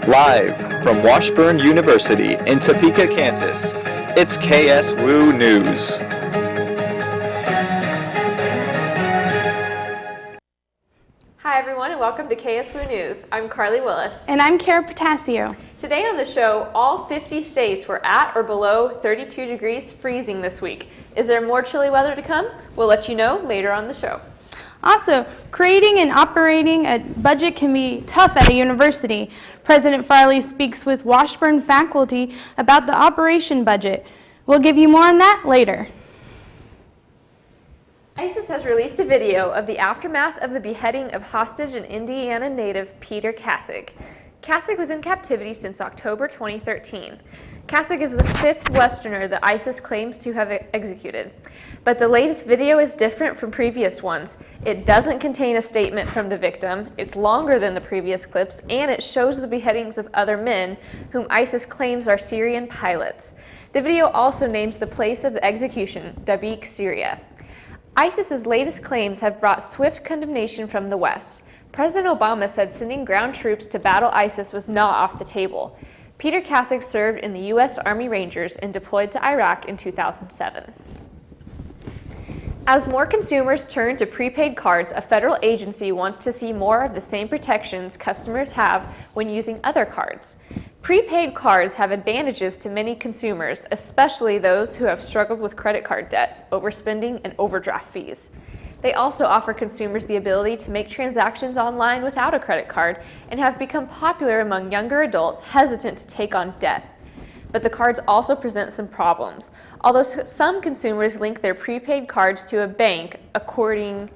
Live from Washburn University in Topeka, Kansas, it's KSWU News. Hi everyone and welcome to KSWU News. I'm Carly Willis. And I'm Kara Potasio. Today on the show, all 50 states were at or below 32 degrees freezing this week. Is there more chilly weather to come? We'll let you know later on the show. Also, creating and operating a budget can be tough at a university. President Farley speaks with Washburn faculty about the operation budget. We'll give you more on that later. ISIS has released a video of the aftermath of the beheading of hostage and Indiana native Peter Kasich. Kasich was in captivity since October 2013. Kasich is the fifth Westerner that ISIS claims to have executed. But the latest video is different from previous ones. It doesn't contain a statement from the victim, it's longer than the previous clips, and it shows the beheadings of other men whom ISIS claims are Syrian pilots. The video also names the place of the execution, Dabiq, Syria. ISIS's latest claims have brought swift condemnation from the West. President Obama said sending ground troops to battle ISIS was not off the table. Peter Kasich served in the U.S. Army Rangers and deployed to Iraq in 2007. As more consumers turn to prepaid cards, a federal agency wants to see more of the same protections customers have when using other cards. Prepaid cards have advantages to many consumers, especially those who have struggled with credit card debt, overspending, and overdraft fees. They also offer consumers the ability to make transactions online without a credit card and have become popular among younger adults hesitant to take on debt. But the cards also present some problems. Although some consumers link their prepaid cards to a bank, according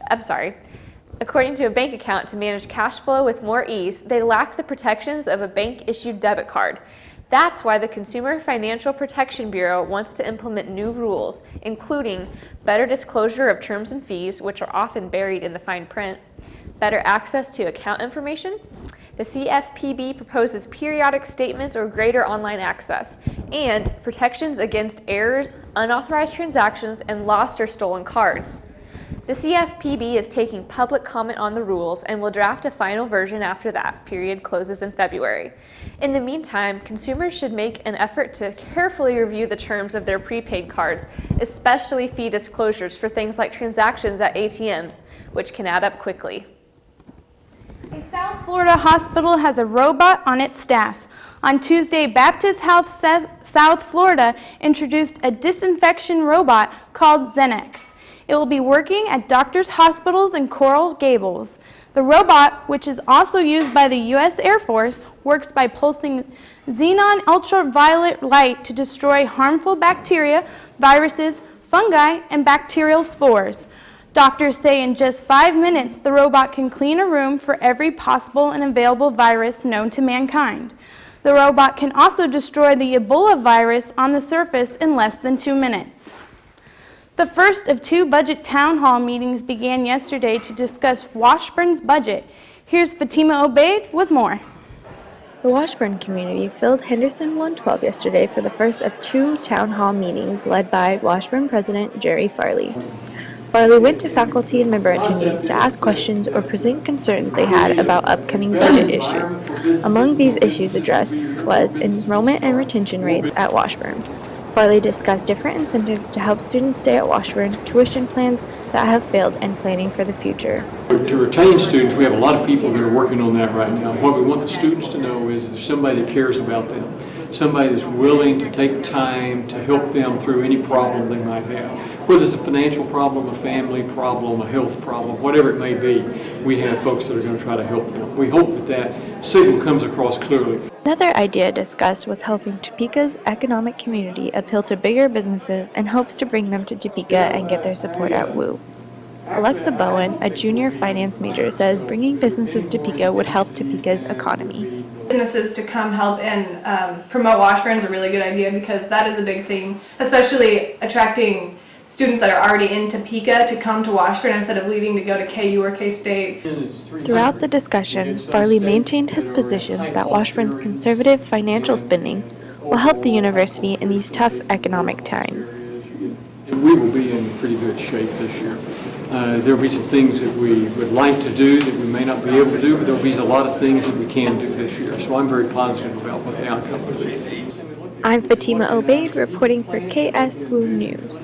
to a bank account to manage cash flow with more ease, they lack the protections of a bank-issued debit card. That's why the Consumer Financial Protection Bureau wants to implement new rules, including better disclosure of terms and fees, which are often buried in the fine print, better access to account information. The CFPB proposes periodic statements or greater online access, and protections against errors, unauthorized transactions, and lost or stolen cards. The CFPB is taking public comment on the rules and will draft a final version after that period closes in February. In the meantime, consumers should make an effort to carefully review the terms of their prepaid cards, especially fee disclosures for things like transactions at ATMs, which can add up quickly. A South Florida hospital has a robot on its staff. On Tuesday, Baptist Health South Florida introduced a disinfection robot called Xenex. It will be working at doctors' hospitals in Coral Gables. The robot, which is also used by the U.S. Air Force, works by pulsing xenon ultraviolet light to destroy harmful bacteria, viruses, fungi, and bacterial spores. Doctors say in just 5 minutes, the robot can clean a room for every possible and available virus known to mankind. The robot can also destroy the Ebola virus on the surface in less than 2 minutes. The first of 2 budget town hall meetings began yesterday to discuss Washburn's budget. Here's Fatima Obeid with more. The Washburn community filled Henderson 112 yesterday for the first of 2 town hall meetings led by Washburn President Jerry Farley. Farley went to faculty and member attendees to ask questions or present concerns they had about upcoming budget issues. Among these issues addressed was enrollment and retention rates at Washburn. Farley discussed different incentives to help students stay at Washburn, tuition plans that have failed, and planning for the future. To retain students, we have a lot of people that are working on that right now. What we want the students to know is there's somebody that cares about them, somebody that's willing to take time to help them through any problem they might have. Whether it's a financial problem, a family problem, a health problem, whatever it may be, we have folks that are going to try to help them. We hope that that signal comes across clearly. Another idea discussed was helping Topeka's economic community appeal to bigger businesses and hopes to bring them to Topeka and get their support at WU. Alexa Bowen, a junior finance major, says bringing businesses to Topeka would help Topeka's economy. Businesses to come help and promote Washburn is a really good idea because that is a big thing, especially attracting students that are already in Topeka to come to Washburn instead of leaving to go to KU or K-State. Throughout the discussion, Farley maintained his position that Washburn's conservative financial spending will help the university in these tough economic times. We will be in pretty good shape this year. There'll be some things that we would like to do that we may not be able to do, but there'll be a lot of things that we can do this year. So I'm very positive about what the outcome will be. I'm Fatima Obaid reporting for KSWU News.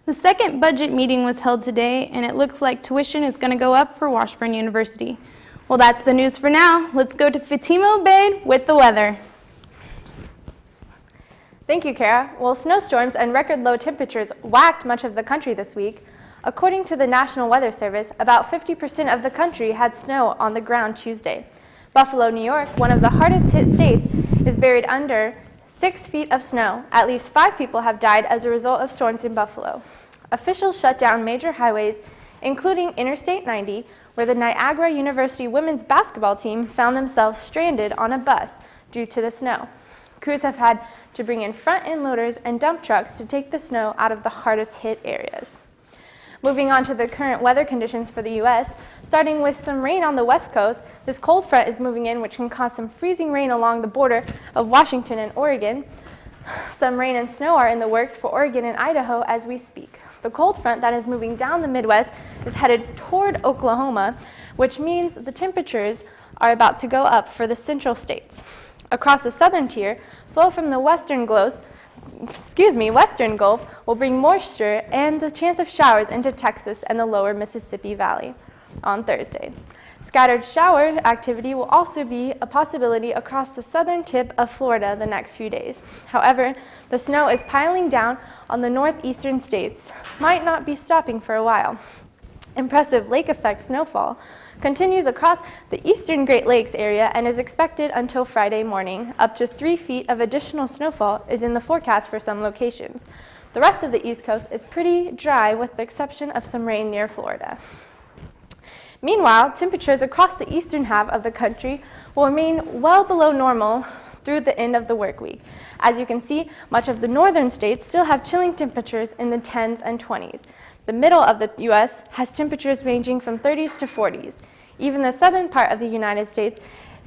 The second budget meeting was held today, and it looks like tuition is going to go up for Washburn University. Well, that's the news for now. Let's go to Fatima Obaid with the weather. Thank you, Kara. Well, snowstorms and record low temperatures whacked much of the country this week. According to the National Weather Service, about 50% of the country had snow on the ground Tuesday. Buffalo, New York, one of the hardest hit states, is buried under 6 feet of snow. At least 5 people have died as a result of storms in Buffalo. Officials shut down major highways, including Interstate 90, where the Niagara University women's basketball team found themselves stranded on a bus due to the snow. Crews have had to bring in front-end loaders and dump trucks to take the snow out of the hardest hit areas. Moving on to the current weather conditions for the U.S., starting with some rain on the west coast, this cold front is moving in, which can cause some freezing rain along the border of Washington and Oregon. Some rain and snow are in the works for Oregon and Idaho as we speak. The cold front that is moving down the Midwest is headed toward Oklahoma, which means the temperatures are about to go up for the central states. Across the southern tier, flow from the western Gulf will bring moisture and a chance of showers into Texas and the lower Mississippi Valley on Thursday. Scattered shower activity will also be a possibility across the southern tip of Florida the next few days. However, the snow is piling down on the northeastern states, might not be stopping for a while. Impressive lake effect snowfall continues across the eastern Great Lakes area and is expected until Friday morning. Up to 3 feet of additional snowfall is in the forecast for some locations. The rest of the East Coast is pretty dry with the exception of some rain near Florida. Meanwhile, temperatures across the eastern half of the country will remain well below normal through the end of the work week. As you can see, much of the northern states still have chilling temperatures in the 10s and 20s. The middle of the U.S. has temperatures ranging from 30s to 40s. Even the southern part of the United States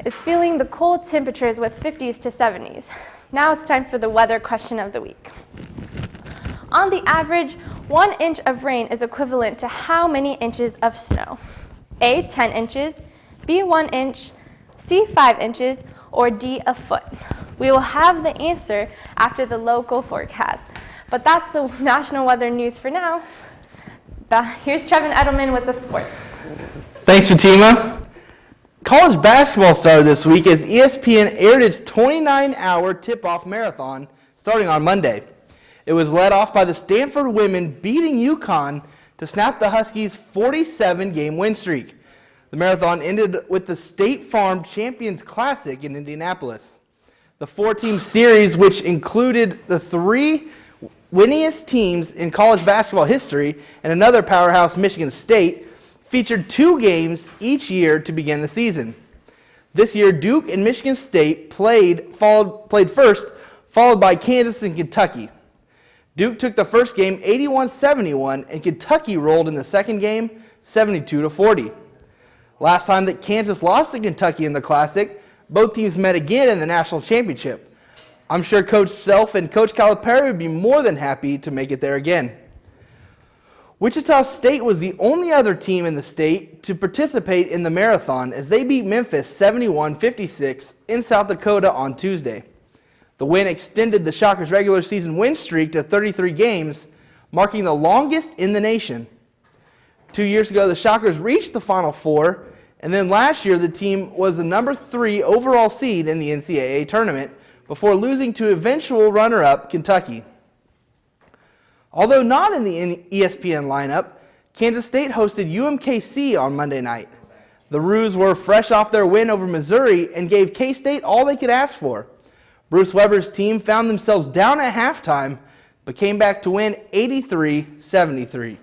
is feeling the cold temperatures with 50s to 70s. Now it's time for the weather question of the week. On the average, 1 inch of rain is equivalent to how many inches of snow? A, 10 inches, B, 1 inch, C, 5 inches, or D, a foot. We will have the answer after the local forecast. But that's the national weather news for now. Here's Trevin Edelman with the sports. Thanks, Fatima. College basketball started this week as ESPN aired its 29-hour tip-off marathon starting on Monday. It was led off by the Stanford women beating UConn to snap the Huskies' 47-game win streak. The marathon ended with the State Farm Champions Classic in Indianapolis. The 4-team series, which included the 3 winningest teams in college basketball history and another powerhouse, Michigan State, featured 2 games each year to begin the season. This year, Duke and Michigan State played first, followed by Kansas and Kentucky. Duke took the first game 81-71, and Kentucky rolled in the second game 72-40. Last time that Kansas lost to Kentucky in the Classic, both teams met again in the national championship. I'm sure Coach Self and Coach Calipari would be more than happy to make it there again. Wichita State was the only other team in the state to participate in the marathon as they beat Memphis 71-56 in South Dakota on Tuesday. The win extended the Shockers' regular season win streak to 33 games, marking the longest in the nation. 2 years ago, the Shockers reached the Final Four, and then last year the team was the number 3 overall seed in the NCAA tournament before losing to eventual runner-up Kentucky. Although not in the ESPN lineup, Kansas State hosted UMKC on Monday night. The Roos were fresh off their win over Missouri and gave K-State all they could ask for. Bruce Weber's team found themselves down at halftime, but came back to win 83-73.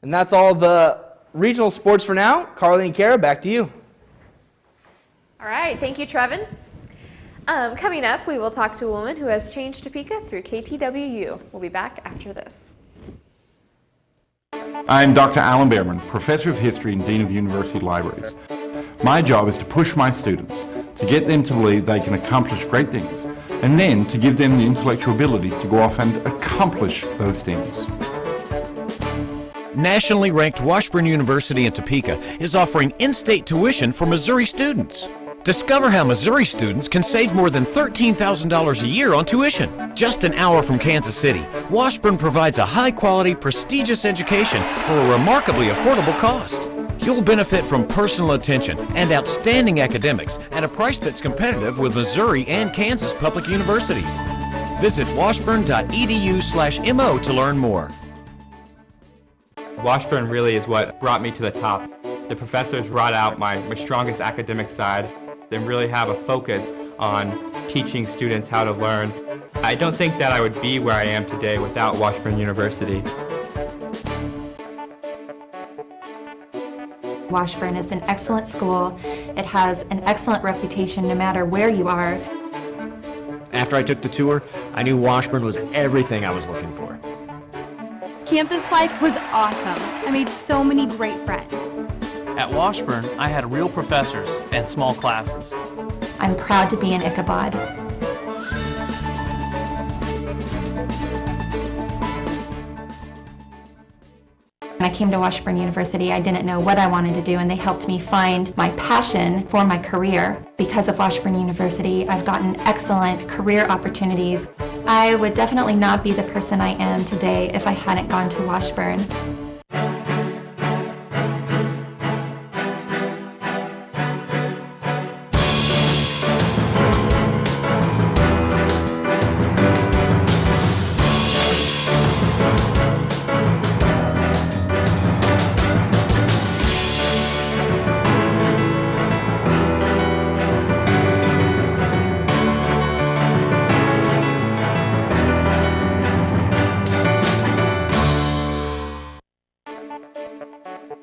And that's all the regional sports for now. Carly and Kara, back to you. All right, thank you, Trevin. Coming up, we will talk to a woman who has changed Topeka through KTWU. We'll be back after this. I'm Dr. Alan Behrman, Professor of History and Dean of University Libraries. My job is to push my students, to get them to believe they can accomplish great things, and then to give them the intellectual abilities to go off and accomplish those things. Nationally ranked Washburn University in Topeka is offering in-state tuition for Missouri students. Discover how Missouri students can save more than $13,000 a year on tuition. Just an hour from Kansas City, Washburn provides a high-quality, prestigious education for a remarkably affordable cost. You'll benefit from personal attention and outstanding academics at a price that's competitive with Missouri and Kansas public universities. Visit washburn.edu/mo to learn more. Washburn really is what brought me to the top. The professors brought out my strongest academic side and really have a focus on teaching students how to learn. I don't think that I would be where I am today without Washburn University. Washburn is an excellent school. It has an excellent reputation no matter where you are. After I took the tour, I knew Washburn was everything I was looking for. Campus life was awesome. I made so many great friends. At Washburn, I had real professors and small classes. I'm proud to be an Ichabod. When I came to Washburn University, I didn't know what I wanted to do, and they helped me find my passion for my career. Because of Washburn University, I've gotten excellent career opportunities. I would definitely not be the person I am today if I hadn't gone to Washburn.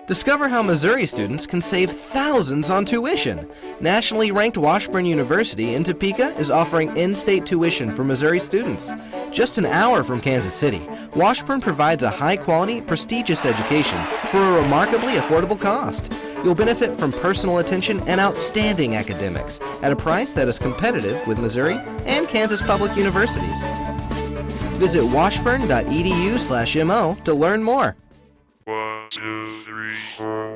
Discover how Missouri students can save thousands on tuition. Nationally ranked Washburn University in Topeka is offering in-state tuition for Missouri students. Just an hour from Kansas City, Washburn provides a high-quality, prestigious education for a remarkably affordable cost. You'll benefit from personal attention and outstanding academics at a price that is competitive with Missouri and Kansas public universities. Visit washburn.edu/mo to learn more. 1, 2, 3, 4.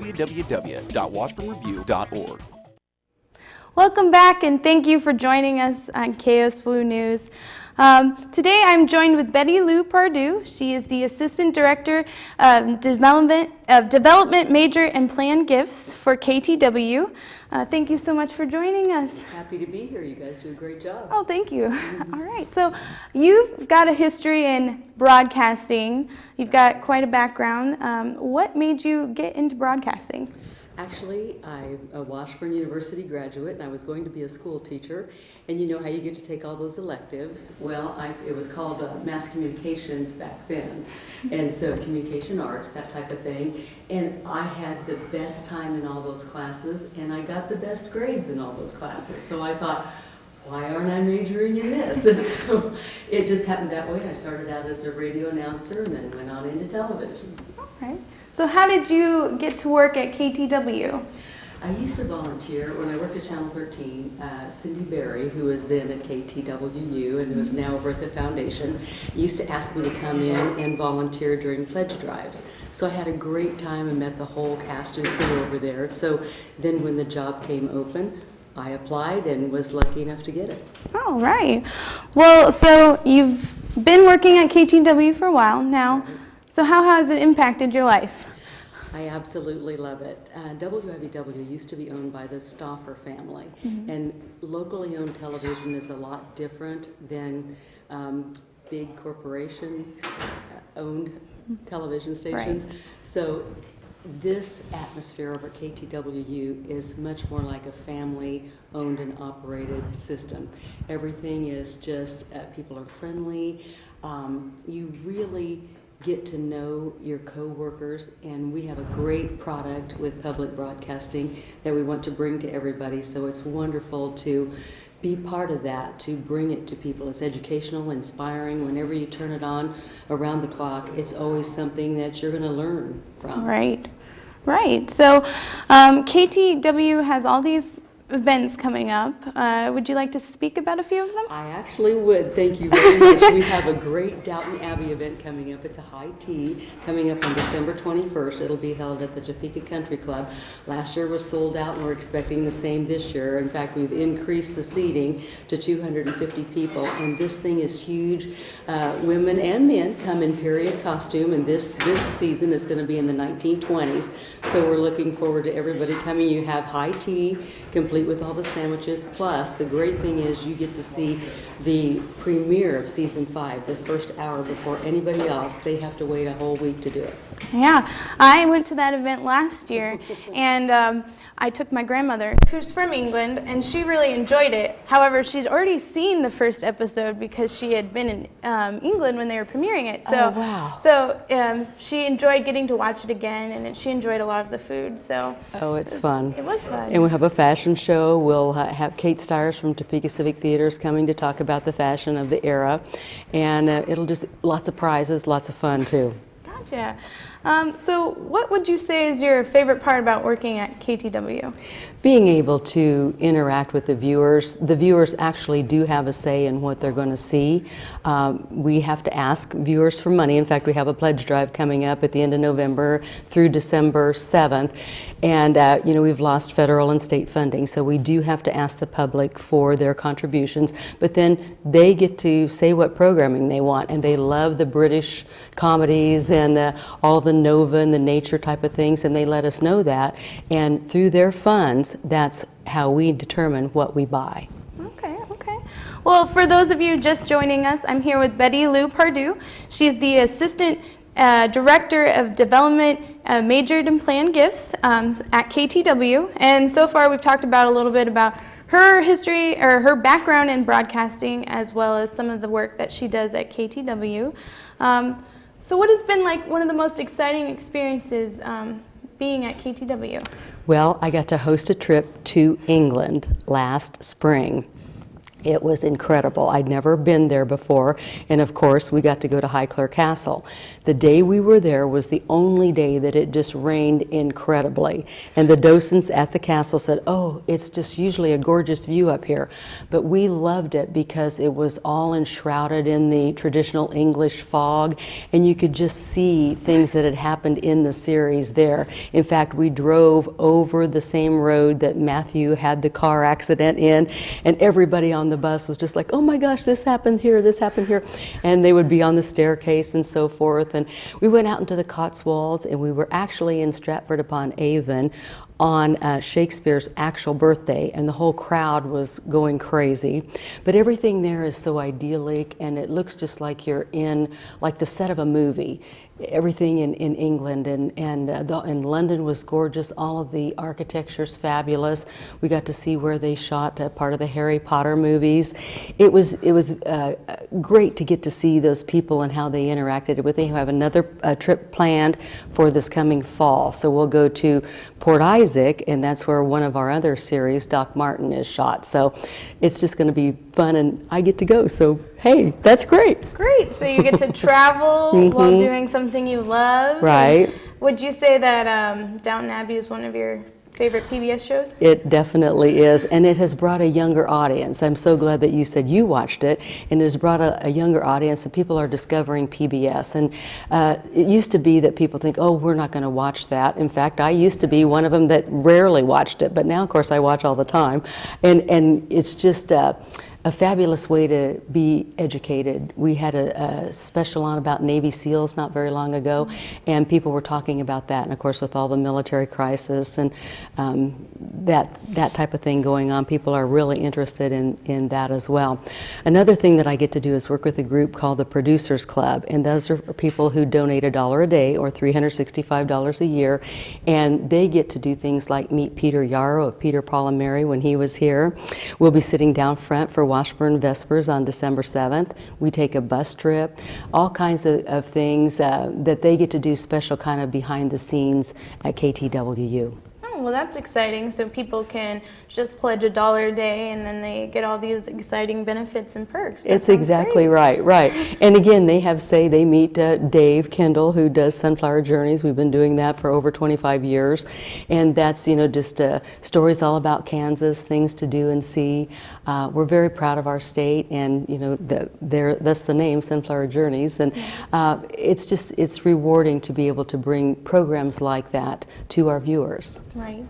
www.washburnreview.org. Welcome back, and thank you for joining us on KSWU News. Today I'm joined with Betty Lou Pardue. She is the Assistant Director of Development Major and Planned Gifts for KTWU. Thank you so much for joining us. Happy to be here. You guys do a great job. Oh, thank you. All right, so you've got a history in broadcasting. You've got quite a background. What made you get into broadcasting? Actually, I'm a Washburn University graduate, and I was going to be a school teacher. And you know how you get to take all those electives? Well, it was called mass communications back then. And so communication arts, that type of thing. And I had the best time in all those classes, and I got the best grades in all those classes. So I thought, why aren't I majoring in this? And so it just happened that way. I started out as a radio announcer and then went on into television. All right. So how did you get to work at KTWU? I used to volunteer when I worked at Channel 13. Cindy Berry, who was then at KTWU and who is now over at the foundation, used to ask me to come in and volunteer during pledge drives. So I had a great time and met the whole cast and crew over there. So then when the job came open, I applied and was lucky enough to get it. All right. Well, so you've been working at KTWU for a while now. Right. So how has it impacted your life? I absolutely love it. WWW used to be owned by the Stauffer family, and locally owned television is a lot different than big corporation owned television stations. Right. So this atmosphere over at KTWU is much more like a family owned and operated system. Everything is just, people are friendly. You really get to know your coworkers, and we have a great product with public broadcasting that we want to bring to everybody. So it's wonderful to be part of that, to bring it to people. It's educational, inspiring. Whenever you turn it on around the clock, it's always something that you're going to learn from. Right. So KTWU has all these events coming up. Would you like to speak about a few of them? I actually would. Thank you very much. We have a great Downton Abbey event coming up. It's a high tea coming up on December 21st. It'll be held at the Topeka Country Club. Last year was sold out, and we're expecting the same this year. In fact, we've increased the seating to 250 people, and this thing is huge. Women and men come in period costume, and this season is going to be in the 1920s. So we're looking forward to everybody coming. You have high tea, complete with all the sandwiches. Plus, the great thing is you get to see the premiere of season 5, the first hour before anybody else. They have to wait a whole week to do it. Yeah, I went to that event last year, and I took my grandmother, who's from England, and she really enjoyed it. However, she'd already seen the first episode because she had been in England when they were premiering it. So, oh, wow. So she enjoyed getting to watch it again, and she enjoyed a lot of the food. So it's fun. It was fun. And we'll have a fashion show. We'll have Kate Stiers from Topeka Civic Theaters coming to talk about the fashion of the era, and it'll just lots of prizes, lots of fun too. Gotcha. So what would you say is your favorite part about working at KTWU? Being able to interact with the viewers. The viewers actually do have a say in what they're going to see. We have to ask viewers for money. In fact, we have a pledge drive coming up at the end of November through December 7th. And, we've lost federal and state funding, so we do have to ask the public for their contributions. But then they get to say what programming they want, and they love the British comedies and all the Nova and the nature type of things, and they let us know that. And through their funds, that's how we determine what we buy. Okay. Well, for those of you just joining us, I'm here with Betty Lou Pardue. She's the Assistant Director of Development, majored in planned gifts at KTWU. And so far we've talked about a little bit about her history or her background in broadcasting, as well as some of the work that she does at KTWU. So what has been like one of the most exciting experiences being at KTWU? Well, I got to host a trip to England last spring. It was incredible. I'd never been there before, and of course we got to go to Highclere Castle. The day we were there was the only day that it just rained incredibly, and the docents at the castle said, oh, it's just usually a gorgeous view up here. But we loved it because it was all enshrouded in the traditional English fog, and you could just see things that had happened in the series there. In fact, we drove over the same road that Matthew had the car accident in, and everybody on the bus was just like, oh my gosh, this happened here, and they would be on the staircase and so forth. And we went out into the Cotswolds, and we were actually in Stratford-upon-Avon on Shakespeare's actual birthday, and the whole crowd was going crazy. But everything there is so idyllic, and it looks just like you're in like the set of a movie. Everything in England and London was gorgeous. All of the architecture's fabulous. We got to see where they shot part of the Harry Potter movies. It was great to get to see those people and how they interacted with. They have another trip planned for this coming fall, so we'll go to Port Isaac, and that's where one of our other series, Doc Martin, is shot. So it's just going to be fun, and I get to go. So hey, that's great. Great. So you get to travel while doing something you love. Right. And would you say that Downton Abbey is one of your favorite PBS shows? It definitely is, and it has brought a younger audience. I'm so glad that you said you watched it, and it has brought a younger audience, and people are discovering PBS. And it used to be that people think, oh, we're not going to watch that. In fact, I used to be one of them that rarely watched it, but now, of course, I watch all the time. And it's just a fabulous way to be educated. We had a special on about Navy SEALs not very long ago, and people were talking about that. And of course, with all the military crisis and that type of thing going on, people are really interested in that as well. Another thing that I get to do is work with a group called the Producers Club, and those are people who donate $1 a day or $365 a year, and they get to do things like meet Peter Yarrow of Peter, Paul and Mary when he was here. We'll be sitting down front for Washburn Vespers on December 7th. We take a bus trip, all kinds of things that they get to do special kind of behind the scenes at KTWU. Oh, well, that's exciting. So people can just pledge $1 a day and then they get all these exciting benefits and perks. It's exactly right. And again, they meet Dave Kendall, who does Sunflower Journeys. We've been doing that for over 25 years. And that's, just stories all about Kansas, things to do and see. We're very proud of our state, and, that's the name, Sunflower Journeys. And it's rewarding to be able to bring programs like that to our viewers. Right.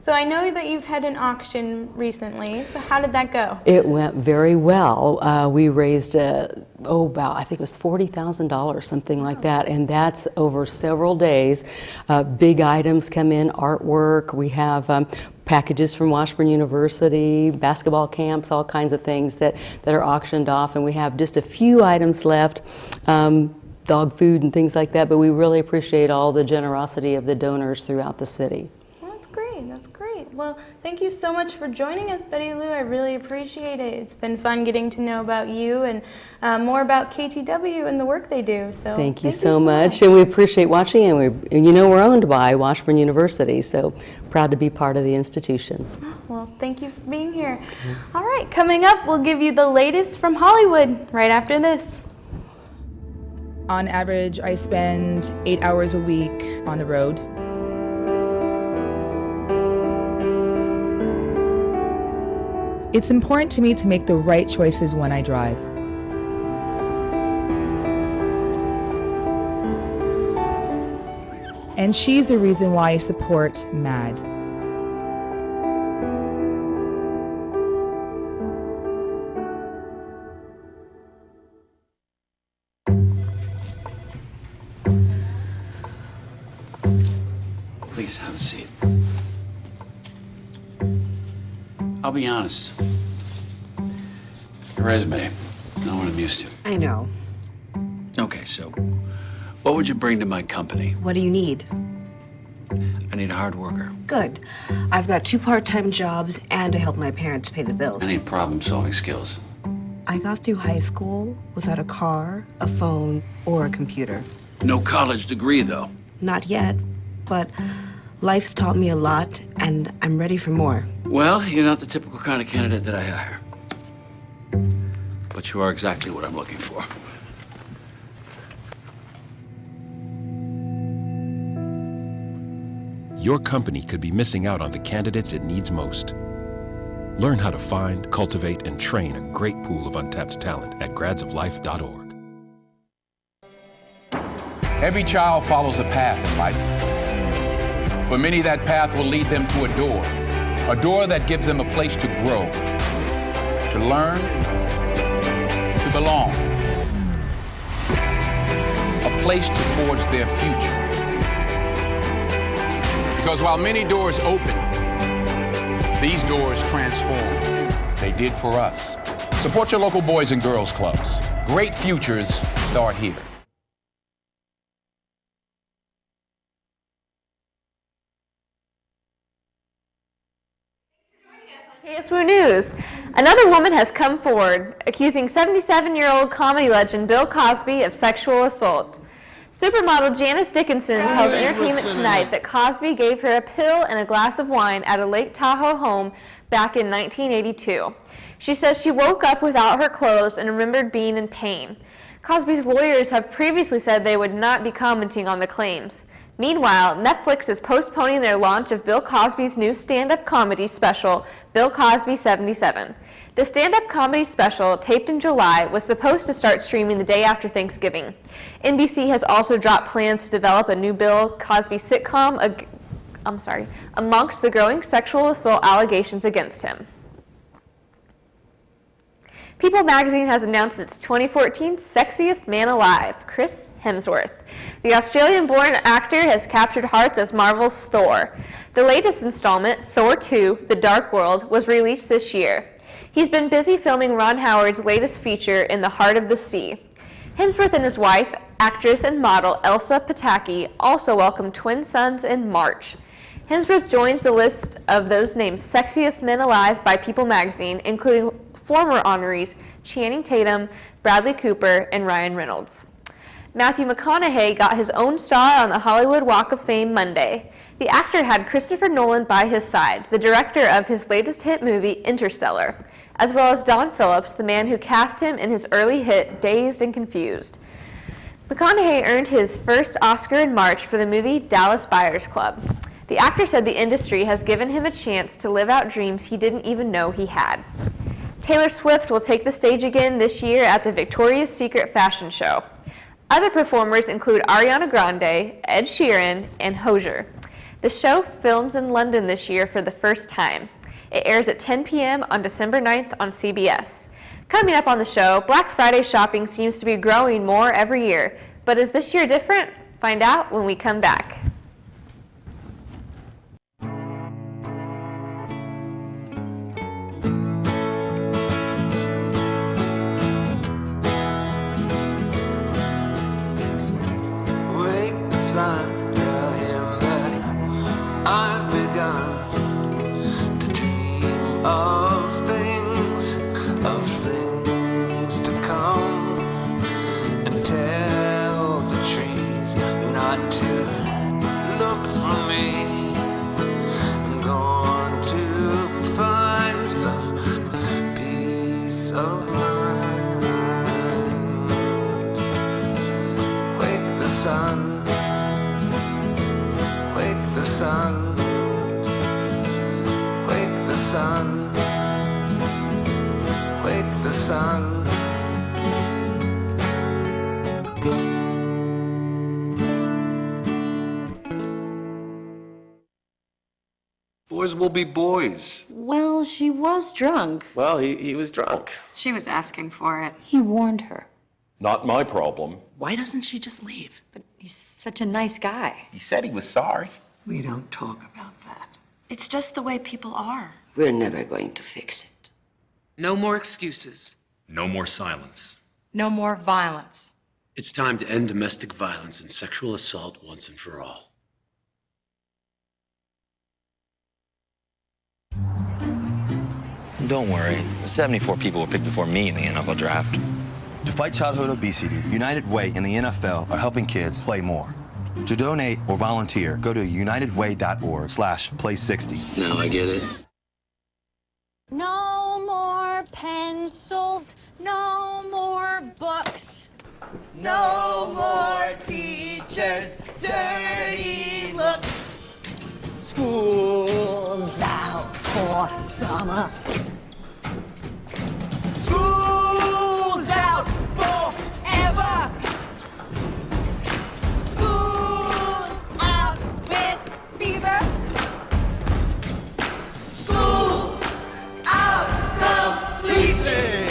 So I know that you've had an auction recently, so how did that go? It went very well. We raised I think it was $40,000, something like that, and that's over several days. Big items come in, artwork, we have packages from Washburn University, basketball camps, all kinds of things that are auctioned off, and we have just a few items left. Dog food and things like that, but we really appreciate all the generosity of the donors throughout the city. That's great. Well, thank you so much for joining us, Betty Lou. I really appreciate it. It's been fun getting to know about you and more about KTW and the work they do. So thank you so much, and we appreciate watching. And we're owned by Washburn University, so proud to be part of the institution. Well, thank you for being here. All right, coming up, we'll give you the latest from Hollywood right after this. On average, I spend 8 hours a week on the road. It's important to me to make the right choices when I drive. And she's the reason why I support MAD. Please have a seat. I'll be honest. Your resume is not what I'm used to. I know. Okay, so what would you bring to my company? What do you need? I need a hard worker. Good. I've got 2 part-time jobs and to help my parents pay the bills. I need problem-solving skills. I got through high school without a car, a phone, or a computer. No college degree, though. Not yet, but life's taught me a lot, and I'm ready for more. Well, you're not the typical kind of candidate that I hire. But you are exactly what I'm looking for. Your company could be missing out on the candidates it needs most. Learn how to find, cultivate, and train a great pool of untapped talent at gradsoflife.org. Every child follows a path in life. For many, that path will lead them to a door that gives them a place to grow, to learn, to belong, a place to forge their future. Because while many doors open, these doors transform. They did for us. Support your local Boys and Girls Clubs. Great futures start here. KSWU News. Another woman has come forward accusing 77-year-old comedy legend Bill Cosby of sexual assault. Supermodel Janice Dickinson tells Entertainment Tonight that Cosby gave her a pill and a glass of wine at a Lake Tahoe home back in 1982. She says she woke up without her clothes and remembered being in pain. Cosby's lawyers have previously said they would not be commenting on the claims. Meanwhile, Netflix is postponing their launch of Bill Cosby's new stand-up comedy special, Bill Cosby 77. The stand-up comedy special, taped in July, was supposed to start streaming the day after Thanksgiving. NBC has also dropped plans to develop a new Bill Cosby sitcom amongst the growing sexual assault allegations against him. People magazine has announced its 2014 Sexiest Man Alive, Chris Hemsworth. The Australian-born actor has captured hearts as Marvel's Thor. The latest installment, Thor 2: The Dark World, was released this year. He's been busy filming Ron Howard's latest feature, In the Heart of the Sea. Hemsworth and his wife, actress and model Elsa Pataki, also welcomed twin sons in March. Hemsworth joins the list of those named Sexiest Men Alive by People magazine, including former honorees Channing Tatum, Bradley Cooper, and Ryan Reynolds. Matthew McConaughey got his own star on the Hollywood Walk of Fame Monday. The actor had Christopher Nolan by his side, the director of his latest hit movie, Interstellar, as well as Don Phillips, the man who cast him in his early hit, Dazed and Confused. McConaughey earned his first Oscar in March for the movie Dallas Buyers Club. The actor said the industry has given him a chance to live out dreams he didn't even know he had. Taylor Swift will take the stage again this year at the Victoria's Secret fashion show. Other performers include Ariana Grande, Ed Sheeran, and Hozier. The show films in London this year for the first time. It airs at 10 p.m. on December 9th on CBS. Coming up on the show, Black Friday shopping seems to be growing more every year. But is this year different? Find out when we come back. Son, tell him that I've begun to dream of things to come, and tell the trees not to look for me. I'm going to find some peace of mind. Wake the sun. Wake the sun, wake the sun, wake the sun. Boys will be boys. Well, she was drunk. Well, he was drunk. She was asking for it. He warned her. Not my problem. Why doesn't she just leave? But he's such a nice guy. He said he was sorry. We don't talk about that. It's just the way people are. We're never going to fix it. No more excuses. No more silence. No more violence. It's time to end domestic violence and sexual assault once and for all. Don't worry, the 74 people were picked before me in the NFL draft. To fight childhood obesity, United Way and the NFL are helping kids play more. To donate or volunteer, go to unitedway.org/play60. Now I get it. No more pencils, no more books. No more teachers' dirty looks. School's out for summer. School's out forever. School's out with fever. School's out completely.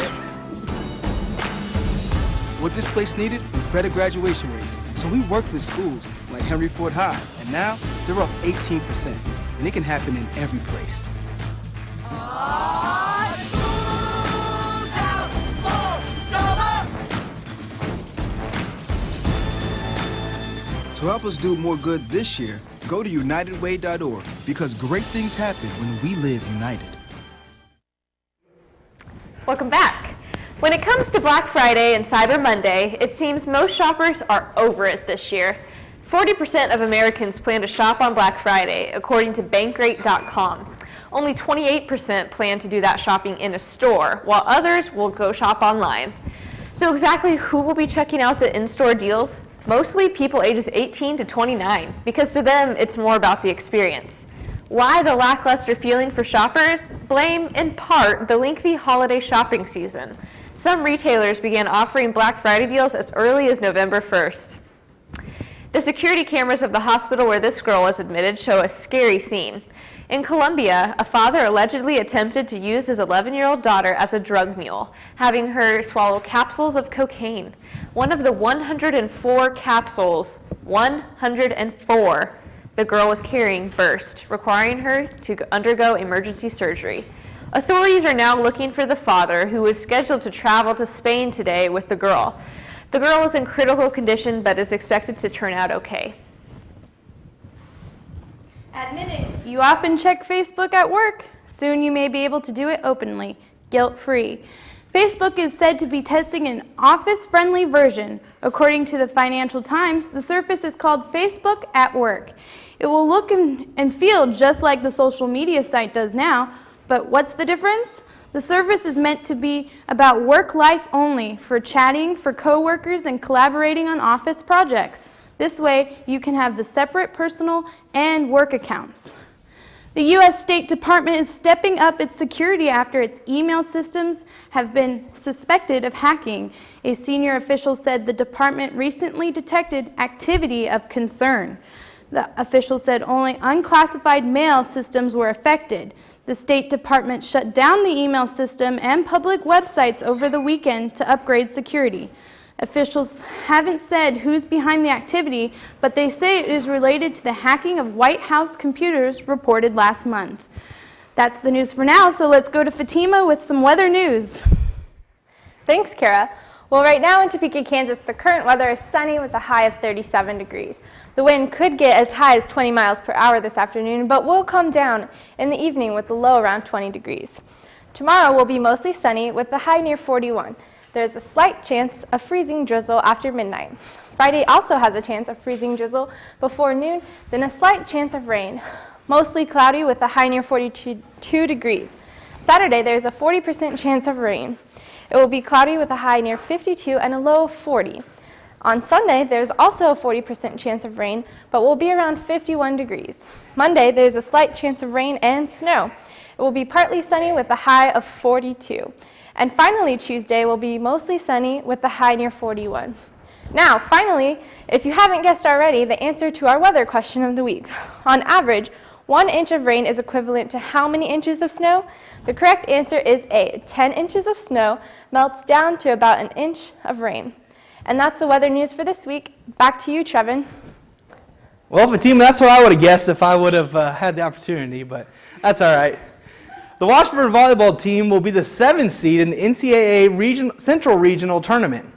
What this place needed was better graduation rates. So we worked with schools like Henry Ford High, and now they're up 18%. And it can happen in every place. School's out for summer. To help us do more good this year, go to unitedway.org, because great things happen when we live united. Welcome back. When it comes to Black Friday and Cyber Monday, it seems most shoppers are over it this year. 40% of Americans plan to shop on Black Friday, according to Bankrate.com. Only 28% plan to do that shopping in a store, while others will go shop online. So exactly who will be checking out the in-store deals? Mostly people ages 18 to 29, because to them it's more about the experience. Why the lackluster feeling for shoppers? Blame, in part, the lengthy holiday shopping season. Some retailers began offering Black Friday deals as early as November 1st. The security cameras of the hospital where this girl was admitted show a scary scene. In Colombia, a father allegedly attempted to use his 11-year-old daughter as a drug mule, having her swallow capsules of cocaine. One of the 104 capsules, 104, the girl was carrying burst, requiring her to undergo emergency surgery. Authorities are now looking for the father, who was scheduled to travel to Spain today with the girl. The girl is in critical condition, but is expected to turn out okay. Admit it, you often check Facebook at work. Soon you may be able to do it openly. guilt-free. Facebook is said to be testing an office-friendly version. According to the Financial Times, the service is called Facebook at Work. It will look and feel just like the social media site does now, but what's the difference? The service is meant to be about work life only, for chatting, for coworkers, and collaborating on office projects. This way, you can have the separate personal and work accounts. The U.S. State Department is stepping up its security after its email systems have been suspected of hacking. A senior official said the department recently detected activity of concern. The official said only unclassified mail systems were affected. The State Department shut down the email system and public websites over the weekend to upgrade security. Officials haven't said who's behind the activity, but they say it is related to the hacking of White House computers reported last month. That's the news for now, so let's go to Fatima with some weather news. Thanks, Kara. Well, right now in Topeka, Kansas, the current weather is sunny with a high of 37 degrees. The wind could get as high as 20 miles per hour this afternoon, but will come down in the evening with a low around 20 degrees. Tomorrow will be mostly sunny with the high near 41. There's a slight chance of freezing drizzle after midnight. Friday also has a chance of freezing drizzle before noon, then a slight chance of rain. Mostly cloudy with a high near 42 degrees. Saturday, there's a 40% chance of rain. It will be cloudy with a high near 52 and a low of 40. On Sunday, there's also a 40% chance of rain, but will be around 51 degrees. Monday, there's a slight chance of rain and snow. It will be partly sunny with a high of 42. And finally, Tuesday will be mostly sunny with the high near 41. Now, finally, if you haven't guessed already, the answer to our weather question of the week. On average, 1 inch of rain is equivalent to how many inches of snow? The correct answer is A. 10 inches of snow melts down to about an inch of rain. And that's the weather news for this week. Back to you, Trevin. Well, Fatima, that's what I would have guessed if I would have had the opportunity, but that's all right. The Washburn volleyball team will be the 7th seed in the NCAA Central Regional Tournament.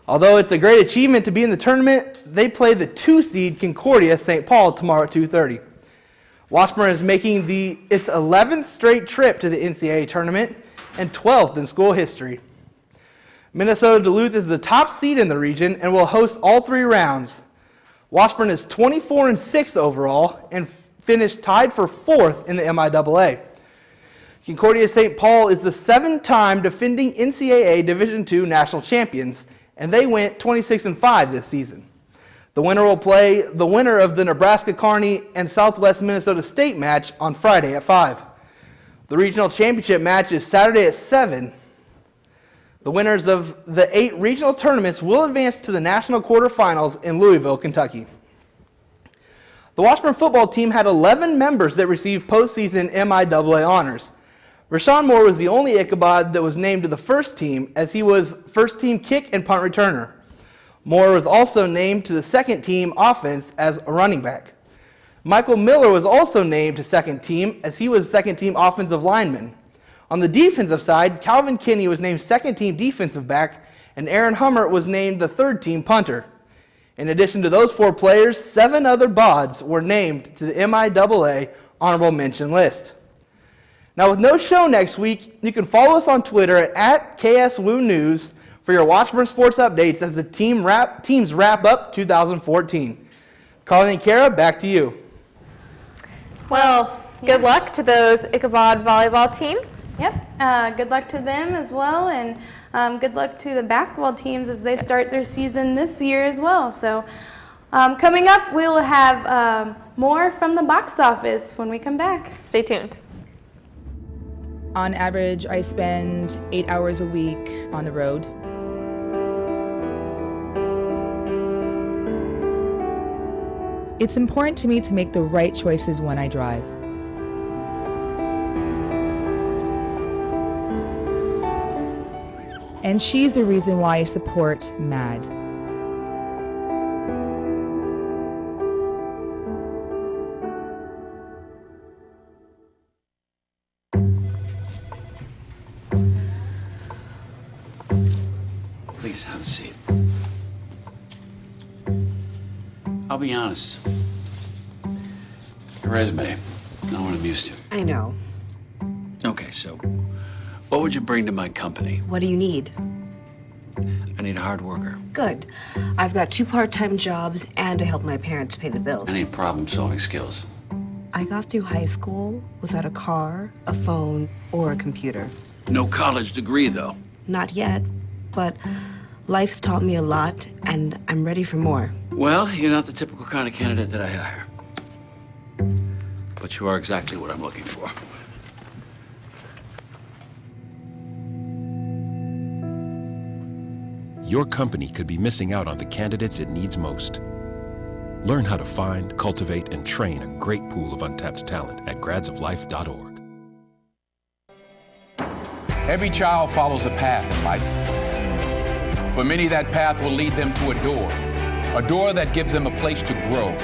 Although it's a great achievement to be in the tournament, they play the 2 seed Concordia St. Paul tomorrow at 2:30. Washburn is making its 11th straight trip to the NCAA tournament and 12th in school history. Minnesota Duluth is the top seed in the region and will host all 3 rounds. Washburn is 24-6 overall and finished tied for 4th in the MIAA. Concordia St. Paul is the 7-time defending NCAA Division II national champions, and they went 26-5 this season. The winner will play the winner of the Nebraska Kearney and Southwest Minnesota State match on Friday at 5. The regional championship match is Saturday at 7. The winners of the 8 regional tournaments will advance to the national quarterfinals in Louisville, Kentucky. The Washburn football team had 11 members that received postseason MIAA honors. Rashawn Moore was the only Ichabod that was named to the first team, as he was first team kick and punt returner. Moore was also named to the second team offense as a running back. Michael Miller was also named to second team, as he was second team offensive lineman. On the defensive side, Calvin Kinney was named second team defensive back, and Aaron Hummert was named the third team punter. In addition to those 4 players, 7 other BODs were named to the MIAA honorable mention list. Now, with no show next week, you can follow us on Twitter at KSWU News for your Washburn sports updates as the teams wrap up 2014. Carly and Kara, back to you. Well, good luck to those Ichabod volleyball team. Yep, good luck to them as well, and good luck to the basketball teams as they start their season this year as well. So coming up, we will have more from the box office when we come back. Stay tuned. On average, I spend 8 hours a week on the road. It's important to me to make the right choices when I drive. And she's the reason why I support MAD. Please have a seat. I'll be honest. Your resume, not what I'm used to. I know. Okay, so What would you bring to my company? What do you need? I need a hard worker. Good. I've got 2 part-time jobs and to help my parents pay the bills. I need problem-solving skills. I got through high school without a car, a phone, or a computer. No college degree, though. Not yet, but life's taught me a lot, and I'm ready for more. Well, you're not the typical kind of candidate that I hire. But you are exactly what I'm looking for. Your company could be missing out on the candidates it needs most. Learn how to find, cultivate, and train a great pool of untapped talent at gradsoflife.org. Every child follows a path in life. For many, that path will lead them to a door that gives them a place to grow,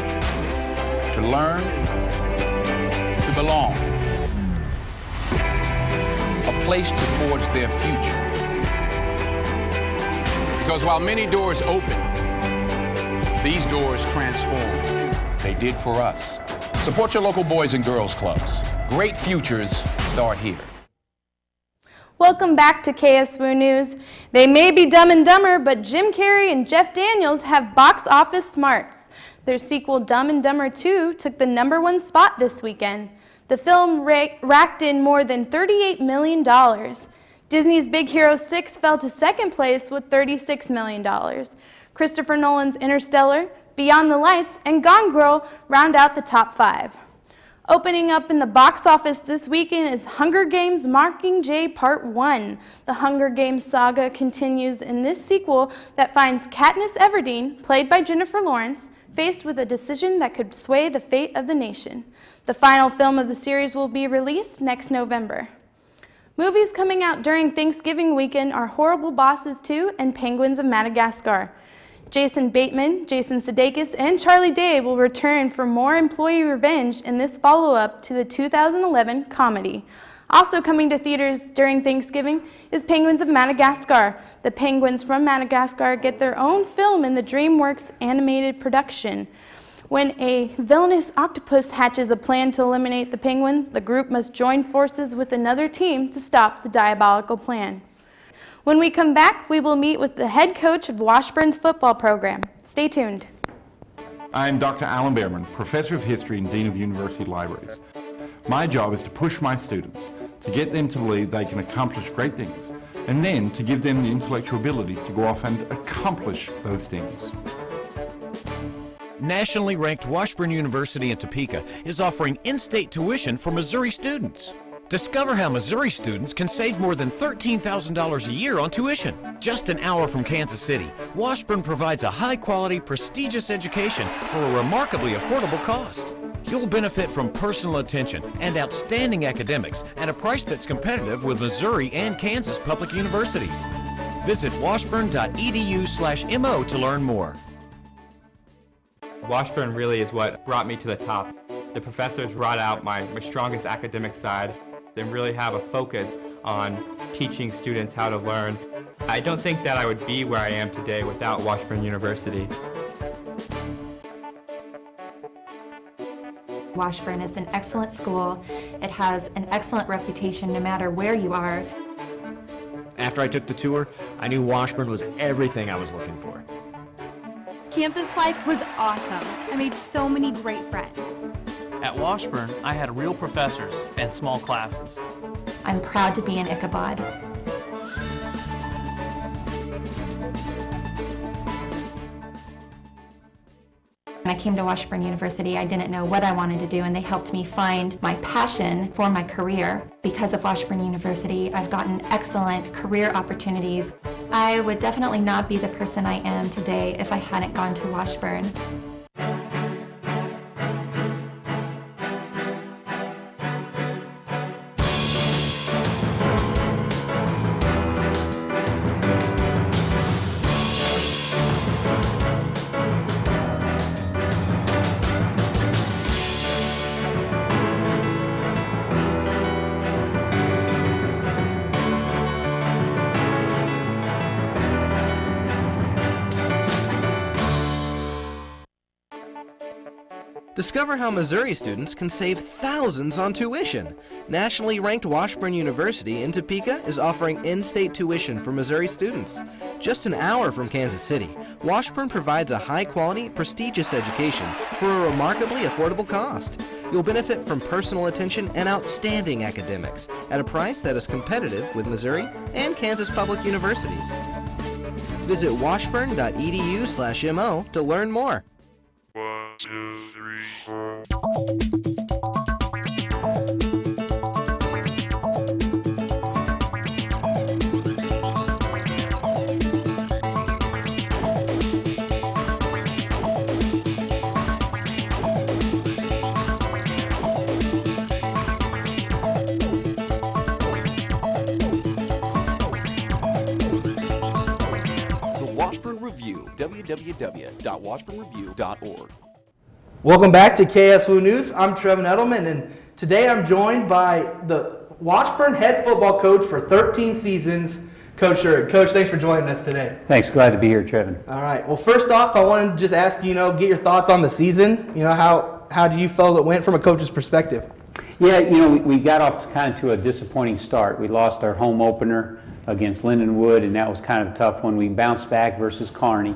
to learn, to belong, a place to forge their future. Because while many doors open, these doors transform. They did for us. Support your local boys and girls clubs. Great futures start here. Welcome back to KSWU News. They may be Dumb and Dumber, but Jim Carrey and Jeff Daniels have box office smarts. Their sequel, Dumb and Dumber 2, took the #1 spot this weekend. The film racked in more than $38 million. Disney's Big Hero 6 fell to second place with $36 million. Christopher Nolan's Interstellar, Beyond the Lights, and Gone Girl round out the top 5. Opening up in the box office this weekend is Hunger Games Mockingjay Part 1. The Hunger Games saga continues in this sequel that finds Katniss Everdeen, played by Jennifer Lawrence, faced with a decision that could sway the fate of the nation. The final film of the series will be released next November. Movies coming out during Thanksgiving weekend are Horrible Bosses 2 and Penguins of Madagascar. Jason Bateman, Jason Sudeikis, and Charlie Day will return for more employee revenge in this follow-up to the 2011 comedy. Also coming to theaters during Thanksgiving is Penguins of Madagascar. The penguins from Madagascar get their own film in the DreamWorks animated production. When a villainous octopus hatches a plan to eliminate the penguins, the group must join forces with another team to stop the diabolical plan. When we come back, we will meet with the head coach of Washburn's football program. Stay tuned. I'm Dr. Alan Behrman, Professor of History and Dean of University Libraries. My job is to push my students, to get them to believe they can accomplish great things, and then to give them the intellectual abilities to go off and accomplish those things. Nationally ranked Washburn University in Topeka is offering in-state tuition for Missouri students. Discover how Missouri students can save more than $13,000 a year on tuition. Just an hour from Kansas City, Washburn provides a high-quality, prestigious education for a remarkably affordable cost. You'll benefit from personal attention and outstanding academics at a price that's competitive with Missouri and Kansas public universities. Visit washburn.edu/mo to learn more. Washburn really is what brought me to the top. The professors brought out my strongest academic side and really have a focus on teaching students how to learn. I don't think that I would be where I am today without Washburn University. Washburn is an excellent school. It has an excellent reputation no matter where you are. After I took the tour, I knew Washburn was everything I was looking for. Campus life was awesome. I made so many great friends. At Washburn, I had real professors and small classes. I'm proud to be an Ichabod. When I came to Washburn University, I didn't know what I wanted to do, and they helped me find my passion for my career. Because of Washburn University, I've gotten excellent career opportunities. I would definitely not be the person I am today if I hadn't gone to Washburn. Discover how Missouri students can save thousands on tuition. Nationally ranked Washburn University in Topeka is offering in-state tuition for Missouri students. Just an hour from Kansas City, Washburn provides a high-quality, prestigious education for a remarkably affordable cost. You'll benefit from personal attention and outstanding academics at a price that is competitive with Missouri and Kansas public universities. Visit washburn.edu/mo to learn more. 1, 2, 3, 4. Review, www.washburnreview.org. Welcome back to KSWU News. I'm Trevin Edelman, and today I'm joined by the Washburn head football coach for 13 seasons, Coach Sherd. Coach, thanks for joining us today. Thanks. Glad to be here, Trevin. All right. Well, first off, I wanted to just ask, get your thoughts on the season. How do you feel it went from a coach's perspective? Yeah, we got off kind of to a disappointing start. We lost our home opener against Lindenwood, and that was kind of a tough one. We bounced back versus Kearney,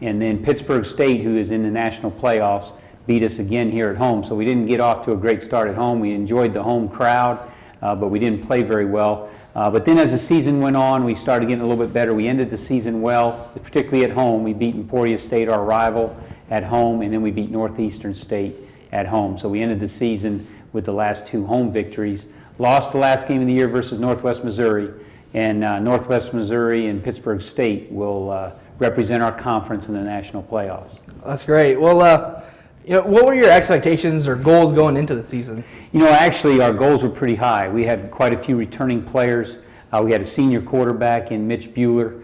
and then Pittsburgh State, who is in the national playoffs, beat us again here at home. So we didn't get off to a great start at home. We enjoyed the home crowd, but we didn't play very well. But then as the season went on, we started getting a little bit better. We ended the season well, particularly at home. We beat Emporia State, our rival, at home, and then we beat Northeastern State at home. So we ended the season with the last 2 home victories. Lost the last game of the year versus Northwest Missouri. And Northwest Missouri and Pittsburgh State will represent our conference in the national playoffs. That's great. Well, what were your expectations or goals going into the season? Actually, our goals were pretty high. We had quite a few returning players. We had a senior quarterback in Mitch Bueller,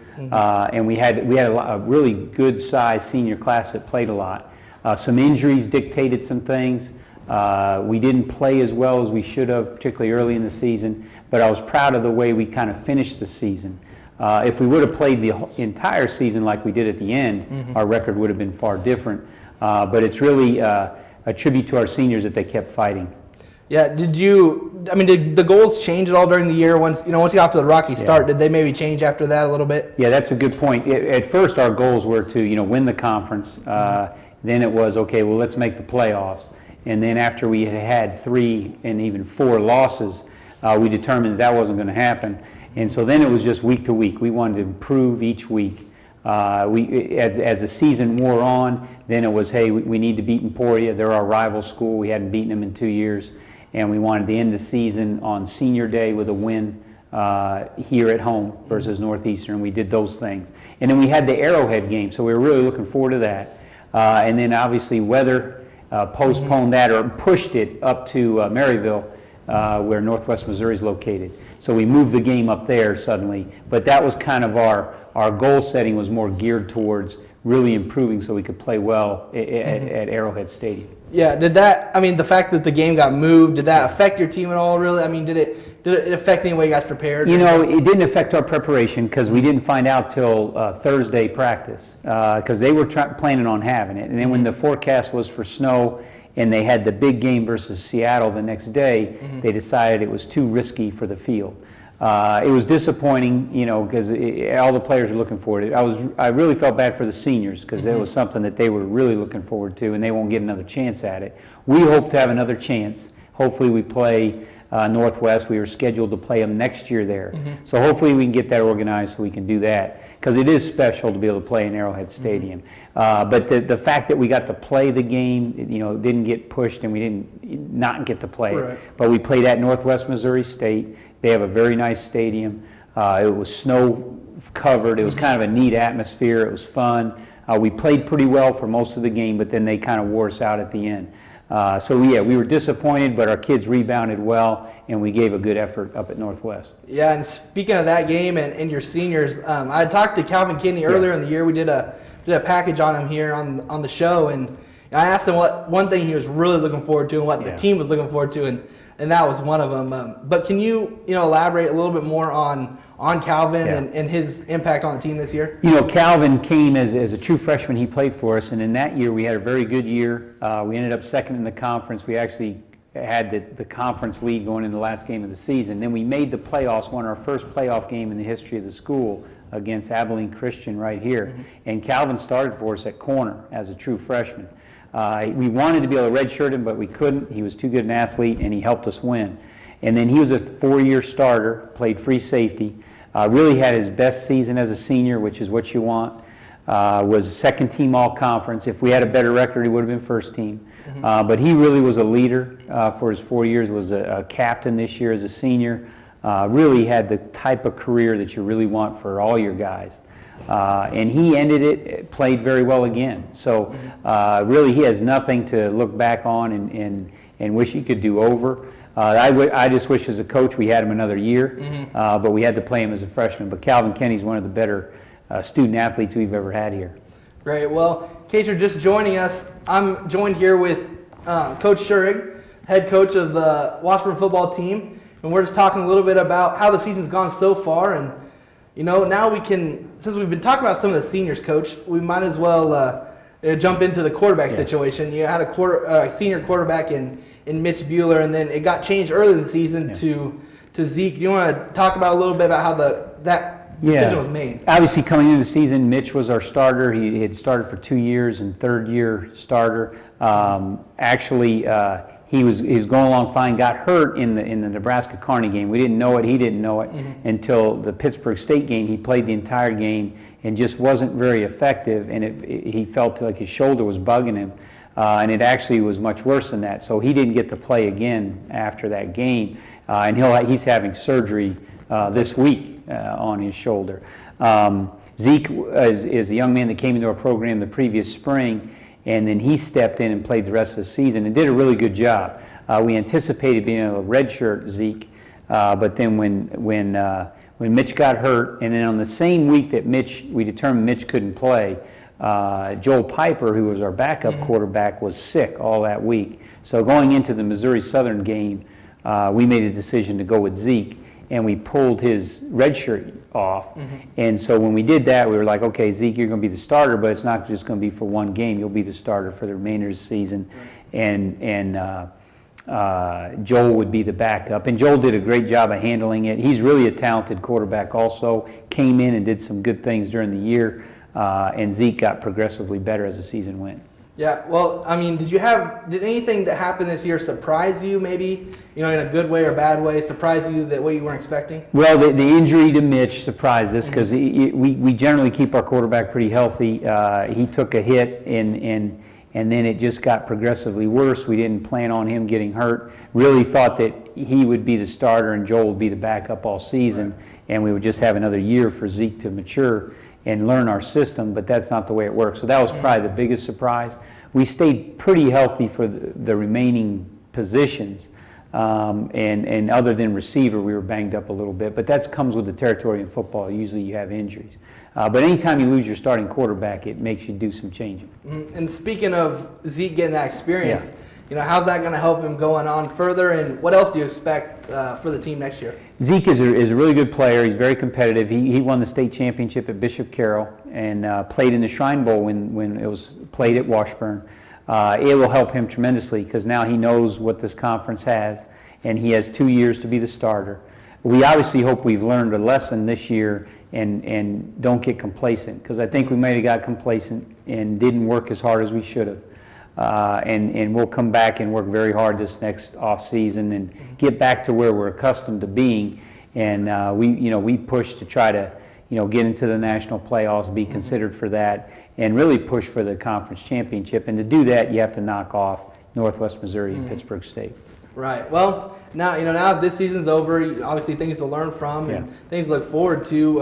and we had a really good-sized senior class that played a lot. Some injuries dictated some things. We didn't play as well as we should have, particularly early in the season. But I was proud of the way we kind of finished the season. If we would have played the entire season like we did at the end, our record would have been far different. But it's really a tribute to our seniors that they kept fighting. Yeah, did the goals change at all during the year? Once you got off to the rocky start, did they maybe change after that a little bit? Yeah, that's a good point. At first, our goals were to win the conference. Then it was, okay, well, let's make the playoffs. And then after we had 3 and even 4 losses, we determined that wasn't going to happen. And so then it was just week to week. We wanted to improve each week. As the season wore on, then it was, hey, we need to beat Emporia. They're our rival school. We hadn't beaten them in 2 years. And we wanted to end the season on senior day with a win here at home versus Northeastern. We did those things. And then we had the Arrowhead game, so we were really looking forward to that. And then obviously weather postponed that or pushed it up to Maryville, where Northwest Missouri is located. So we moved the game up there suddenly. But that was kind of our goal setting was more geared towards really improving so we could play well at Arrowhead Stadium. Yeah, the fact that the game got moved, did that affect your team at all, really? Did it affect any way you guys prepared? It didn't affect our preparation because we didn't find out till Thursday practice because they were planning on having it. And then when the forecast was for snow, and they had the big game versus Seattle the next day, they decided it was too risky for the field. It was disappointing, because all the players were looking forward to it. I really felt bad for the seniors because it was something that they were really looking forward to, and they won't get another chance at it. We hope to have another chance. Hopefully we play Northwest. We were scheduled to play them next year there. So hopefully we can get that organized so we can do that, because it is special to be able to play in Arrowhead Stadium. But the fact that we got to play the game, didn't get pushed and we didn't not get to play it. But we played at Northwest Missouri State. They have a very nice stadium. It was snow covered. It was kind of a neat atmosphere. It was fun. We played pretty well for most of the game, but then they kind of wore us out at the end. We were disappointed, but our kids rebounded well, and we gave a good effort up at Northwest. Yeah, and speaking of that game and your seniors, I had talked to Calvin Kinney earlier in the year. We did a package on him here on the show, and I asked him what one thing he was really looking forward to and what the team was looking forward to, and and that was one of them. But can you elaborate a little bit more on Calvin and his impact on the team this year? Calvin came as a true freshman. He played for us, and in that year we had a very good year. We ended up second in the conference. We actually had the conference lead going into the last game of the season. Then we made the playoffs, won our first playoff game in the history of the school against Abilene Christian right here. And Calvin started for us at corner as a true freshman. We wanted to be able to redshirt him, but we couldn't. He was too good an athlete, and he helped us win. And then he was a 4-year starter, played free safety, really had his best season as a senior, which is what you want. Was second team all-conference. If we had a better record, he would have been first team. But he really was a leader for his 4 years, was a captain this year as a senior. Really had the type of career that you really want for all your guys. And he ended it, played very well again. So really he has nothing to look back on and wish he could do over. I just wish as a coach we had him another year, but we had to play him as a freshman. But Calvin Kenny's one of the better student athletes we've ever had here. Great. Well, in case you're just joining us, I'm joined here with Coach Schurig, head coach of the Washburn football team, and we're just talking a little bit about how the season's gone so far. And now we can, since we've been talking about some of the seniors, Coach, we might as well jump into the quarterback situation. You had a senior quarterback in Mitch Bueller, and then it got changed early in the season to Zeke. Do you want to talk about a little bit about how that decision was made? Obviously, coming into the season, Mitch was our starter. He had started for 2 years and third-year starter. He was going along fine. Got hurt in the Nebraska Kearney game. We didn't know it. He didn't know it until the Pittsburgh State game. He played the entire game and just wasn't very effective. And he felt like his shoulder was bugging him, and it actually was much worse than that. So he didn't get to play again after that game, and he's having surgery this week on his shoulder. Zeke is a young man that came into our program the previous spring, and then he stepped in and played the rest of the season and did a really good job. We anticipated being able to redshirt Zeke, but then when Mitch got hurt, and then on the same week that we determined Mitch couldn't play, Joel Piper, who was our backup quarterback, was sick all that week. So going into the Missouri Southern game, we made a decision to go with Zeke, and we pulled his red shirt off. And so when we did that, we were like, okay, Zeke, you're going to be the starter, but it's not just going to be for one game. You'll be the starter for the remainder of the season. And Joel would be the backup. And Joel did a great job of handling it. He's really a talented quarterback also. Came in and did some good things during the year. And Zeke got progressively better as the season went. Yeah, well, I mean, did anything that happened this year surprise you maybe, in a good way or bad way, surprise you that way you weren't expecting? Well, the injury to Mitch surprised us because we generally keep our quarterback pretty healthy. He took a hit and then it just got progressively worse. We didn't plan on him getting hurt. Really thought that he would be the starter and Joel would be the backup all season, and we would just have another year for Zeke to mature and learn our system, but that's not the way it works. So that was probably the biggest surprise. We stayed pretty healthy for the remaining positions, and other than receiver, we were banged up a little bit, but that comes with the territory in football. Usually you have injuries. But anytime you lose your starting quarterback, it makes you do some changing. And speaking of Zeke getting that experience, how's that going to help him going on further, and what else do you expect for the team next year? Zeke is a really good player. He's very competitive. He won the state championship at Bishop Carroll and played in the Shrine Bowl when it was played at Washburn. It will help him tremendously because now he knows what this conference has, and he has 2 years to be the starter. We obviously hope we've learned a lesson this year and don't get complacent, because I think we might have got complacent and didn't work as hard as we should have. And we'll come back and work very hard this next off season and get back to where we're accustomed to being. And we push to try to get into the national playoffs, be considered for that, and really push for the conference championship. And to do that, you have to knock off Northwest Missouri and Pittsburgh State. Right. Well, now this season's over. Obviously, things to learn from and things to look forward to.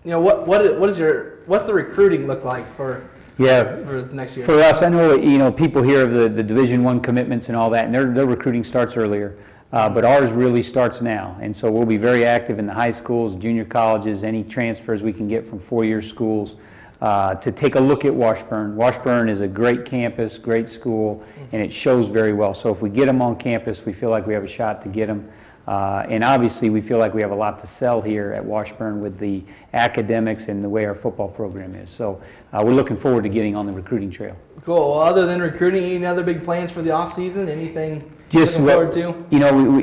What's the recruiting look like for this next year? For us, I know people hear of the Division I commitments and all that, and their recruiting starts earlier, but ours really starts now. And so we'll be very active in the high schools, junior colleges, any transfers we can get from four-year schools. to take a look at Washburn. Washburn is a great campus, great school, and it shows very well. So if we get them on campus, we feel like we have a shot to get them. And obviously, we feel like we have a lot to sell here at Washburn with the academics and the way our football program is. So we're looking forward to getting on the recruiting trail. Cool. Well, other than recruiting, any other big plans for the off season? Anything Just looking forward to? You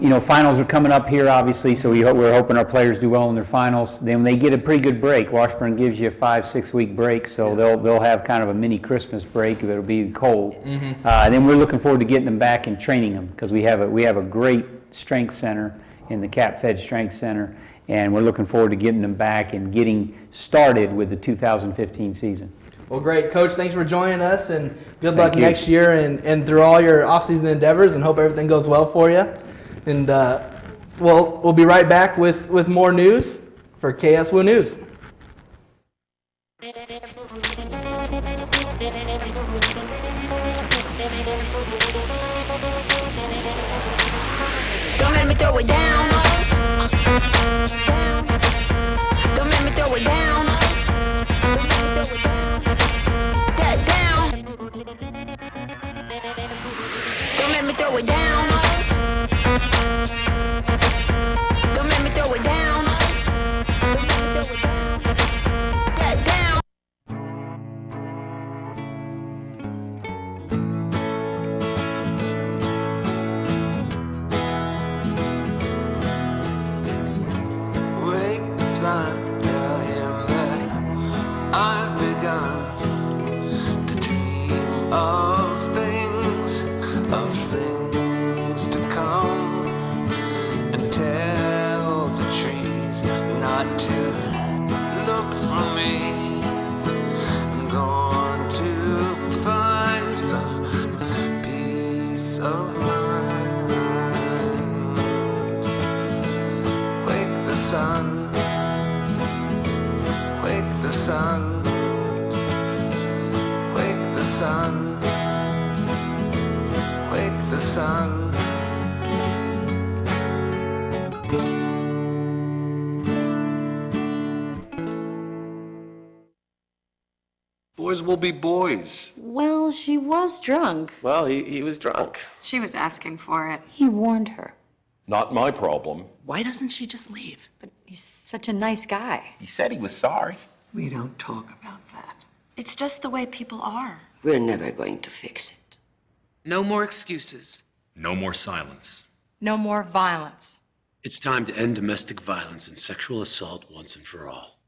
know, finals are coming up here, obviously. So we're hoping our players do well in their finals. Then they get a pretty good break. Washburn gives you a 5-6 week break, so they'll have kind of a mini Christmas break. It'll be cold. And then we're looking forward to getting them back and training them because we have a great strength center in the Cap-Fed Strength Center, and we're looking forward to getting them back and getting started with the 2015 season. Well, great. Coach, thanks for joining us, and good luck next year and through all your off-season endeavors, and hope everything goes well for you. And we'll be right back with more news for KSWU News. Don't let me throw it down. Don't let me throw it down. That down. Don't let me throw it down. Don't let me throw it down. That down. Wake the sun, tell him that I've begun to dream of things to come, and tell the trees not to look for me. I'm going to find some peace of mind. Wake the sun, wake the sun, wake the sun, wake the sun. Boys will be boys. Well, she was drunk. Well, he was drunk. She was asking for it. He warned her. Not my problem. Why doesn't she just leave? But he's such a nice guy. He said he was sorry. We don't talk about that. It's just the way people are. We're never going to fix it. No more excuses. No more silence. No more violence. It's time to end domestic violence and sexual assault once and for all.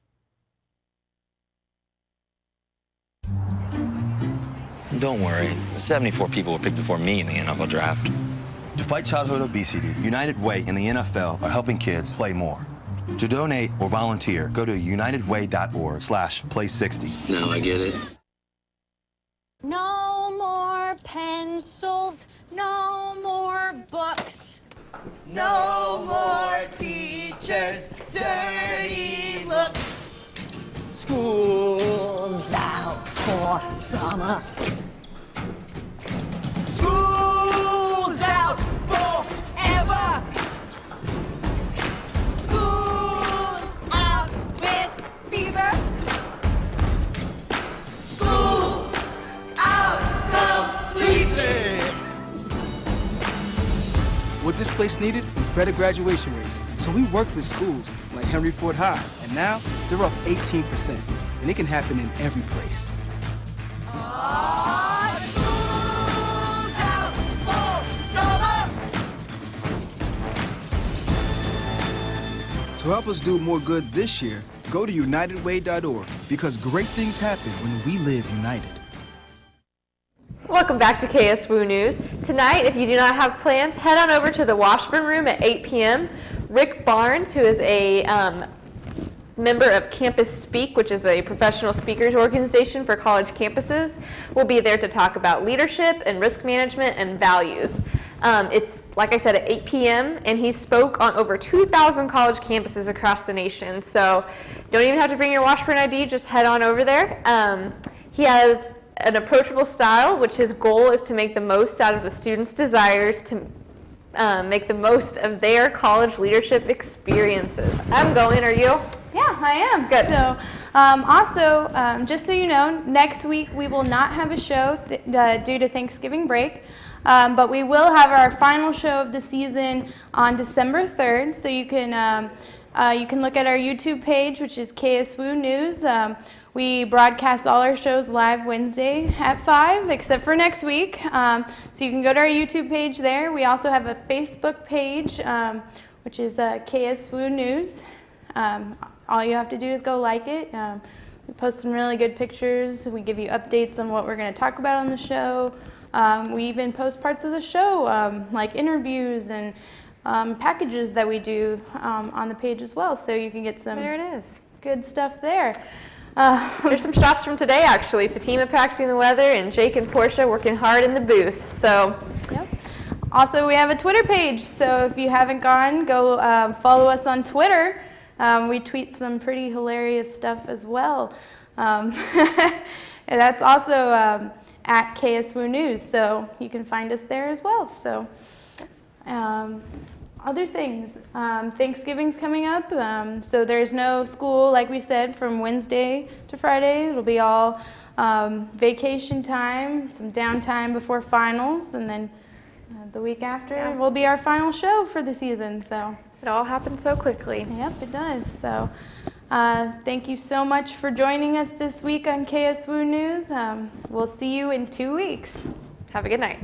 Don't worry, the 74 people were picked before me in the NFL draft. To fight childhood obesity, United Way and the NFL are helping kids play more. To donate or volunteer, go to unitedway.org/play60. Now I get it. No more pencils, no more books, no more teachers' dirty looks. School's out for summer. School's out forever. School's out with fever. School's out completely. What this place needed was better graduation rates. So we worked with schools like Henry Ford High, and now they're up 18%. And it can happen in every place. To help us do more good this year, go to unitedway.org, because great things happen when we live united. Welcome back to KSWU News. Tonight, if you do not have plans, head on over to the Washburn Room at 8 p.m. Rick Barnes, who is a member of Campus Speak, which is a professional speakers organization for college campuses, will be there to talk about leadership and risk management and values. It's, like I said, at 8 p.m., and he spoke on over 2,000 college campuses across the nation. So you don't even have to bring your Washburn ID, just head on over there. He has an approachable style, which his goal is to make the most out of the students' desires to make the most of their college leadership experiences. I'm going, are you? Yeah, I am. Good. So, also, just so you know, next week we will not have a show due to Thanksgiving break, but we will have our final show of the season on December 3rd. So you can look at our YouTube page, which is KSWU News. We broadcast all our shows live Wednesday at 5, except for next week. So you can go to our YouTube page there. We also have a Facebook page, which is KSWU News. All you have to do is go like it. We post some really good pictures. We give you updates on what we're going to talk about on the show. We even post parts of the show, like interviews and packages that we do on the page as well. So you can get some good stuff there. There's some shots from today, actually. Fatima practicing the weather and Jake and Portia working hard in the booth. So. Yep. Also, we have a Twitter page. So if you haven't gone, go follow us on Twitter. We tweet some pretty hilarious stuff as well. And that's also at KSWU News, so you can find us there as well. So, other things, Thanksgiving's coming up, so there's no school, like we said, from Wednesday to Friday. It'll be all vacation time, some downtime before finals, and then the week after will be our final show for the season. So. It all happens so quickly. Yep, it does. So thank you so much for joining us this week on KSWU News. We'll see you in 2 weeks. Have a good night.